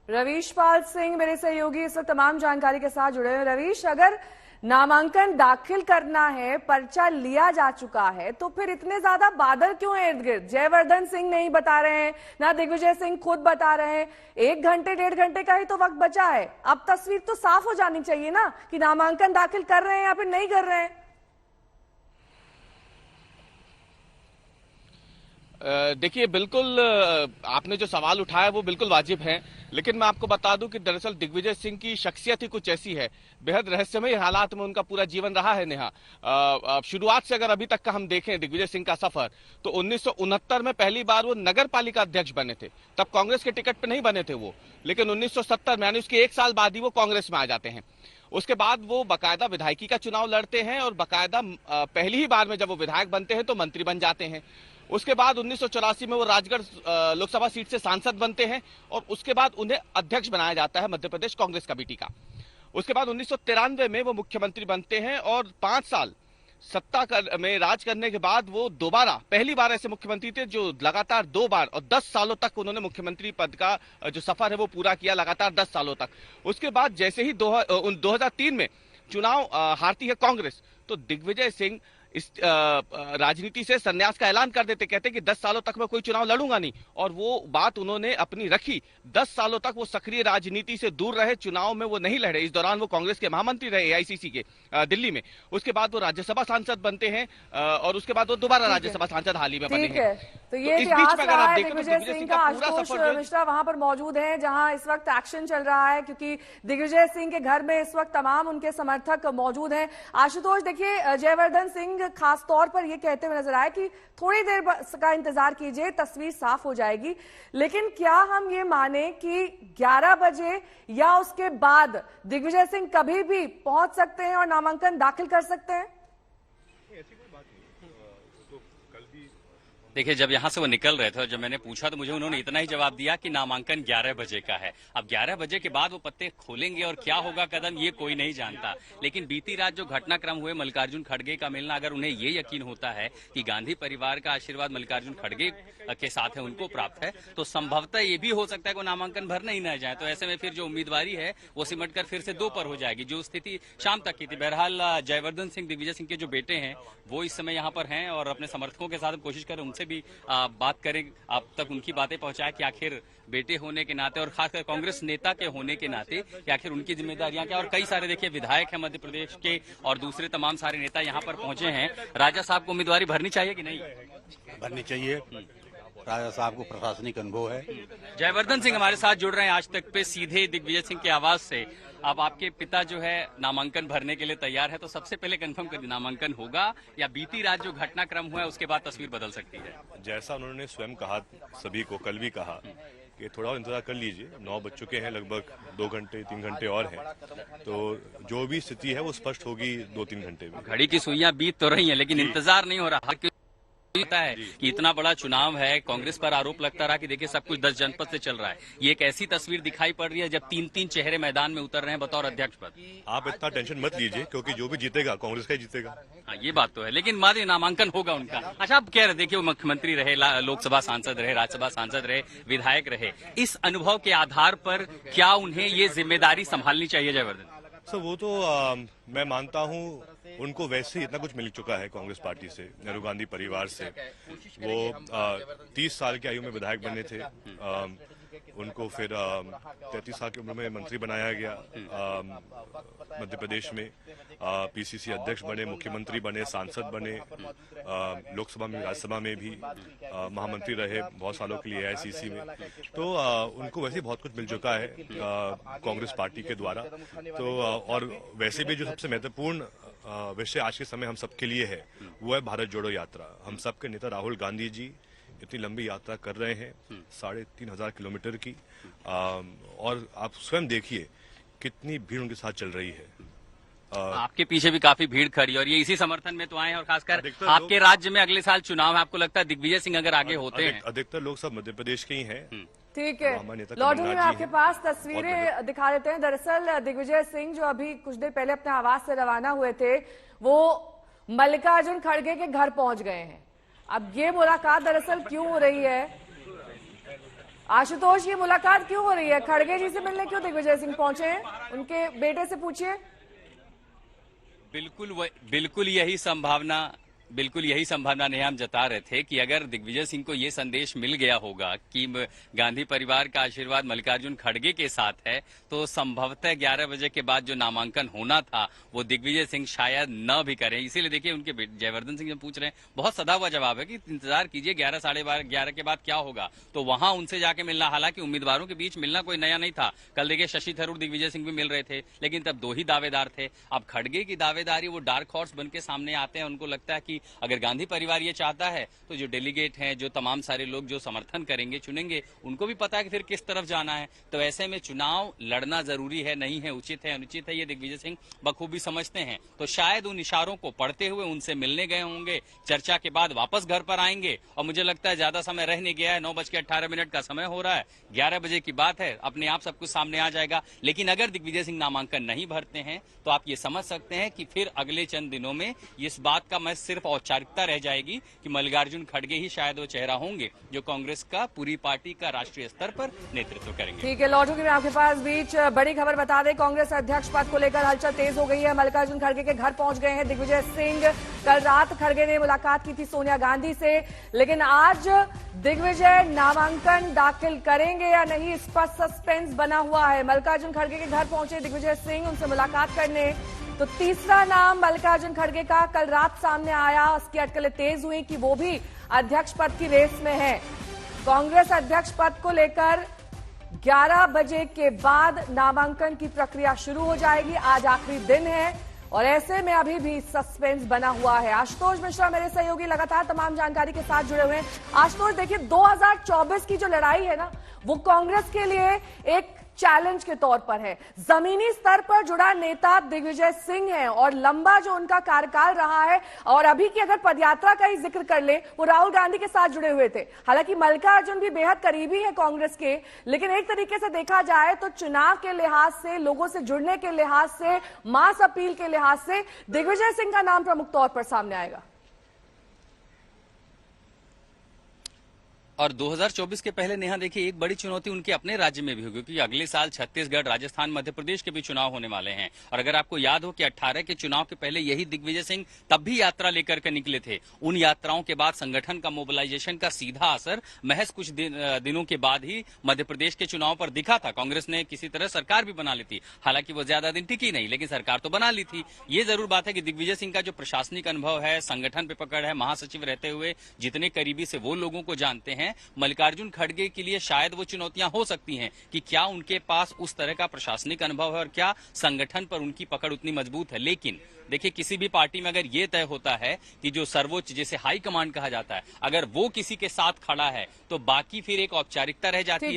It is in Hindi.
रवीश पाल सिंह मेरे सहयोगी इस वक्त तमाम जानकारी के साथ जुड़े हैं। रवीश, अगर नामांकन दाखिल करना है, पर्चा लिया जा चुका है, तो फिर इतने ज्यादा बादल क्यों है इर्द गिर्द? जयवर्धन सिंह नहीं बता रहे हैं, ना दिग्विजय सिंह खुद बता रहे हैं। 1-1.5 घंटे का ही तो वक्त बचा है। अब तस्वीर तो साफ हो जानी चाहिए ना कि नामांकन दाखिल कर रहे हैं या फिर नहीं कर रहे हैं। देखिए, बिल्कुल आपने जो सवाल उठाया वो बिल्कुल वाजिब है, लेकिन मैं आपको बता दूं कि दरअसल दिग्विजय सिंह की शख्सियत ही कुछ ऐसी है, बेहद रहस्यमय हालात में उनका पूरा जीवन रहा है। नेहा, शुरुआत से अगर अभी तक का हम देखें दिग्विजय सिंह का सफर, तो 1969 में पहली बार वो नगर पालिका अध्यक्ष बने थे। तब कांग्रेस के टिकट पर नहीं बने थे वो, लेकिन 1970 में यानी उसके 1 साल बाद ही वो कांग्रेस में आ जाते हैं। उसके बाद वो बाकायदा विधायकी का चुनाव लड़ते हैं और बाकायदा पहली ही बार में जब वो विधायक बनते हैं तो मंत्री बन जाते हैं। उसके बाद 1984 में वो राजगढ़ लोकसभा सीट से सांसद बनते हैं और उसके बाद उन्हें अध्यक्ष बनाया जाता है मध्य प्रदेश कांग्रेस कमेटी का। उसके बाद 1993 में वो मुख्यमंत्री बनते हैं और 5 साल में राज करने के बाद वो दोबारा पहली बार ऐसे मुख्यमंत्री थे जो लगातार 2 बार और 10 सालों तक उन्होंने मुख्यमंत्री पद का जो सफर है वो पूरा किया, लगातार 10 सालों तक। उसके बाद जैसे ही 2003 में चुनाव हारती है कांग्रेस, तो दिग्विजय सिंह इस राजनीति से संन्यास का ऐलान कर देते, कहते कि 10 सालों तक मैं कोई चुनाव लड़ूंगा नहीं, और वो बात उन्होंने अपनी रखी। 10 सालों तक वो सक्रिय राजनीति से दूर रहे, चुनाव में वो नहीं लड़े। इस दौरान वो कांग्रेस के महामंत्री रहे एआईसीसी के दिल्ली में। उसके बाद वो राज्यसभा सांसद बनते हैं और उसके बाद वो दोबारा राज्यसभा सांसद हाल ही में बने हैं। तो ये इतिहास रहा है दिग्विजय सिंह का। आशुतोष मिश्रा वहां पर मौजूद हैं जहां इस वक्त एक्शन चल रहा है, क्योंकि दिग्विजय सिंह के घर में इस वक्त तमाम उनके समर्थक मौजूद हैं। आशुतोष, देखिए, जयवर्धन सिंह खास तौर पर ये कहते हुए नजर आए कि थोड़ी देर का इंतजार कीजिए, तस्वीर साफ हो जाएगी। लेकिन क्या हम ये माने कि 11 बजे या उसके बाद दिग्विजय सिंह कभी भी पहुंच सकते हैं और नामांकन दाखिल कर सकते हैं? देखिए, जब यहाँ से वो निकल रहे थे और जब मैंने पूछा तो मुझे उन्होंने इतना ही जवाब दिया कि नामांकन 11 बजे का है। अब 11 बजे के बाद वो पत्ते खोलेंगे और क्या होगा कदम, ये कोई नहीं जानता। लेकिन बीती रात जो घटनाक्रम हुए, मल्लिकार्जुन खड़गे का मिलना, अगर उन्हें ये यकीन होता है कि गांधी परिवार का आशीर्वाद मल्लिकार्जुन खड़गे के साथ है, उनको प्राप्त है, तो संभवतः ये भी हो सकता है कि नामांकन भरना ही न जाए। तो ऐसे में फिर जो उम्मीदवारी है वो सिमट कर फिर से 2 पर हो जाएगी, जो स्थिति शाम तक की थी। बहरहाल जयवर्धन सिंह, दिग्विजय सिंह के जो बेटे हैं, वो इस समय यहाँ पर हैं और अपने समर्थकों के साथ कोशिश करें उनसे भी बात करें, अब तक उनकी बातें पहुंचाए कि आखिर बेटे होने के नाते और खासकर कांग्रेस नेता के होने के नाते कि आखिर उनकी जिम्मेदारियां क्या। और कई सारे देखिए विधायक हैं मध्य प्रदेश के और दूसरे तमाम सारे नेता यहाँ पर पहुंचे हैं। राजा साहब को उम्मीदवारी भरनी चाहिए कि नहीं? भरनी चाहिए। राजा साहब को प्रशासनिक अनुभव है। जयवर्धन सिंह हमारे साथ जुड़ रहे हैं आज तक पे सीधे दिग्विजय सिंह की आवाज से। अब आपके पिता जो है नामांकन भरने के लिए तैयार है, तो सबसे पहले कंफर्म कर, नामांकन होगा या बीती रात जो घटनाक्रम हुआ है उसके बाद तस्वीर बदल सकती है? जैसा उन्होंने स्वयं कहा, सभी को कल भी कहा कि थोड़ा और इंतजार कर लीजिए, 9 बज चुके हैं, लगभग 2 घंटे 3 घंटे और हैं, तो जो भी स्थिति है वो स्पष्ट होगी 2-3 घंटे में। घड़ी की सुइयां बीत तो रही हैं, लेकिन इंतजार नहीं हो रहा है कि इतना बड़ा चुनाव है। कांग्रेस पर आरोप लगता रहा कि देखिए सब कुछ 10 जनपद से चल रहा है। ये एक ऐसी तस्वीर दिखाई पड़ रही है जब 3-3 चेहरे मैदान में उतर रहे हैं बतौर अध्यक्ष पद। आप इतना टेंशन मत लीजिए, क्योंकि जो भी जीतेगा कांग्रेस का ही जीतेगा। हाँ, ये बात तो है, लेकिन मारे नामांकन होगा उनका। अच्छा, आप कह रहे देखिए वो मुख्यमंत्री रहे, लोकसभा सांसद रहे, राज्यसभा सांसद रहे, विधायक रहे, इस अनुभव के आधार पर क्या उन्हें ये जिम्मेदारी संभालनी चाहिए जयवर्धन? सर, वो तो मैं मानता हूँ उनको वैसे ही इतना कुछ मिल चुका है कांग्रेस पार्टी से, नेहरू गांधी परिवार से। वो 30 साल की आयु में विधायक बने थे, उनको फिर 33 साल की उम्र में मंत्री बनाया गया मध्य प्रदेश में। पीसीसी अध्यक्ष बने, मुख्यमंत्री बने, सांसद बने, लोकसभा में राज्यसभा में भी महामंत्री रहे बहुत सालों के लिए एआईसीसी में। तो उनको वैसे ही बहुत कुछ मिल चुका है कांग्रेस पार्टी के द्वारा। तो और वैसे भी जो सबसे महत्वपूर्ण विषय आज के समय हम सबके लिए है वो है भारत जोड़ो यात्रा। हम सबके नेता राहुल गांधी जी इतनी लंबी यात्रा कर रहे हैं, 3500 किलोमीटर की, और आप स्वयं देखिए कितनी भीड़ उनके साथ चल रही है। आपके पीछे भी काफी भीड़ खड़ी और ये इसी समर्थन में तो आए हैं। और खासकर आपके राज्य में अगले साल चुनाव है, आपको लगता है दिग्विजय सिंह अगर आगे होते हैं? अधिकतर लोग सब मध्य प्रदेश के ही हैं। ठीक है, लौटूंगी मैं आपके पास, तस्वीरें दिखा देते हैं। दरअसल दिग्विजय सिंह जो अभी कुछ देर पहले अपने आवास से रवाना हुए थे, वो मल्लिकार्जुन खड़गे के घर पहुंच गए हैं। अब ये मुलाकात दरअसल क्यों हो रही है, आशुतोष, ये मुलाकात क्यों हो रही है? खड़गे जी से मिलने क्यों दिग्विजय सिंह पहुंचे हैं? उनके बेटे से पूछिए। बिल्कुल यही संभावना नहीं हम जता रहे थे कि अगर दिग्विजय सिंह को ये संदेश मिल गया होगा कि गांधी परिवार का आशीर्वाद मल्लिकार्जुन खड़गे के साथ है, तो संभवतः 11 बजे के बाद जो नामांकन होना था वो दिग्विजय सिंह शायद न भी करें। इसीलिए देखिए उनके जयवर्धन सिंह जब पूछ रहे हैं, बहुत सदा हुआ जवाब है कि इंतजार कीजिए 11 साढ़े 11 के बाद क्या होगा, तो वहां उनसे जाके मिलना। हालांकि उम्मीदवारों के बीच मिलना कोई नया नहीं था। कल देखिए शशि थरूर दिग्विजय सिंह भी मिल रहे थे, लेकिन तब 2 ही दावेदार थे। अब खड़गे की दावेदारी वो डार्क हॉर्स बन के सामने आते हैं। उनको लगता है कि अगर गांधी परिवार ये चाहता है तो जो डेलीगेट हैं, जो तमाम सारे लोग जो समर्थन करेंगे, चुनेंगे, उनको भी पता है कि फिर किस तरफ जाना है। तो ऐसे में चुनाव लड़ना जरूरी है, नहीं है, उचित है, अनुचित है, ये दिग्विजय सिंह बखूबी समझते हैं। तो शायद उन इशारों को पढ़ते हुए उनसे मिलने गए होंगे, चर्चा के बाद वापस घर पर आएंगे। और मुझे लगता है ज्यादा समय रह नहीं गया है, 9:18 का समय हो रहा है, 11 बजे की बात है, अपने आप सब कुछ सामने आ जाएगा। लेकिन अगर दिग्विजय सिंह नामांकन नहीं भरते हैं तो आप ये समझ सकते हैं कि फिर अगले चंद दिनों में इस बात का मैं सिर्फ औपचारिकता रह जाएगी कि मल्लिकार्जुन खड़गे ही शायद वो चेहरा होंगे जो कांग्रेस का पूरी पार्टी का राष्ट्रीय स्तर पर नेतृत्व करेंगे। ठीक है, लौटूंगी मैं आपके पास। बीच बड़ी खबर बता दें, कांग्रेस अध्यक्ष पद को लेकर हलचल तेज हो गई है। मल्लिकार्जुन खड़गे के घर पहुंच गए हैं दिग्विजय सिंह। कल रात खड़गे ने मुलाकात की थी सोनिया गांधी से, लेकिन आज दिग्विजय नामांकन दाखिल करेंगे या नहीं, इस पर सस्पेंस बना हुआ है। मल्लिकार्जुन खड़गे के घर पहुंचे दिग्विजय सिंह उनसे मुलाकात करने, तो तीसरा नाम मल्लिकार्जुन खड़गे का कल रात सामने आया। उसकी अटकलें तेज हुई कि वो भी अध्यक्ष पद की रेस में है। कांग्रेस अध्यक्ष पद को लेकर 11 बजे के बाद नामांकन की प्रक्रिया शुरू हो जाएगी। आज आखिरी दिन है और ऐसे में अभी भी सस्पेंस बना हुआ है। आशुतोष मिश्रा मेरे सहयोगी लगातार तमाम जानकारी के साथ जुड़े हुए हैं। आशुतोष, देखिए 2024 की जो लड़ाई है ना, वो कांग्रेस के लिए एक चैलेंज के तौर पर है। जमीनी स्तर पर जुड़ा नेता दिग्विजय सिंह है और लंबा जो उनका कार्यकाल रहा है, और अभी की अगर पदयात्रा का ही जिक्र कर ले, वो राहुल गांधी के साथ जुड़े हुए थे। हालांकि मल्लिकार्जुन भी बेहद करीबी है कांग्रेस के, लेकिन एक तरीके से देखा जाए तो चुनाव के लिहाज से, लोगों से जुड़ने के लिहाज से, मास अपील के लिहाज से दिग्विजय सिंह का नाम प्रमुख तौर पर सामने आएगा। और 2024 के पहले नेहा देखिए एक बड़ी चुनौती उनके अपने राज्य में भी होगी, क्योंकि अगले साल छत्तीसगढ़, राजस्थान, मध्य प्रदेश के भी चुनाव होने वाले हैं। और अगर आपको याद हो कि 18 के चुनाव के पहले यही दिग्विजय सिंह तब भी यात्रा लेकर के निकले थे। उन यात्राओं के बाद संगठन का मोबिलाइजेशन का सीधा असर महज कुछ दिनों के बाद ही मध्य प्रदेश के चुनाव पर दिखा था। कांग्रेस ने किसी तरह सरकार भी बना ली थी, हालांकि वो ज्यादा दिन टिकी नहीं, लेकिन सरकार तो बना ली थी। ये जरूर बात है कि दिग्विजय सिंह का जो प्रशासनिक अनुभव है, संगठन पे पकड़ है, महासचिव रहते हुए जितने करीबी से वो लोगों को जानते हैं, मल्लिकार्जुन खड़गे के लिए शायद वो चुनौतियां हो सकती हैं कि क्या उनके पास उस तरह का प्रशासनिक अनुभव है और क्या संगठन पर उनकी पकड़ उतनी मजबूत है। लेकिन देखिए किसी भी पार्टी में अगर ये तय होता है कि जो सर्वोच्च, जिसे हाई कमांड कहा जाता है, अगर वो किसी के साथ खड़ा है तो बाकी फिर एक औपचारिकता रह जाती है।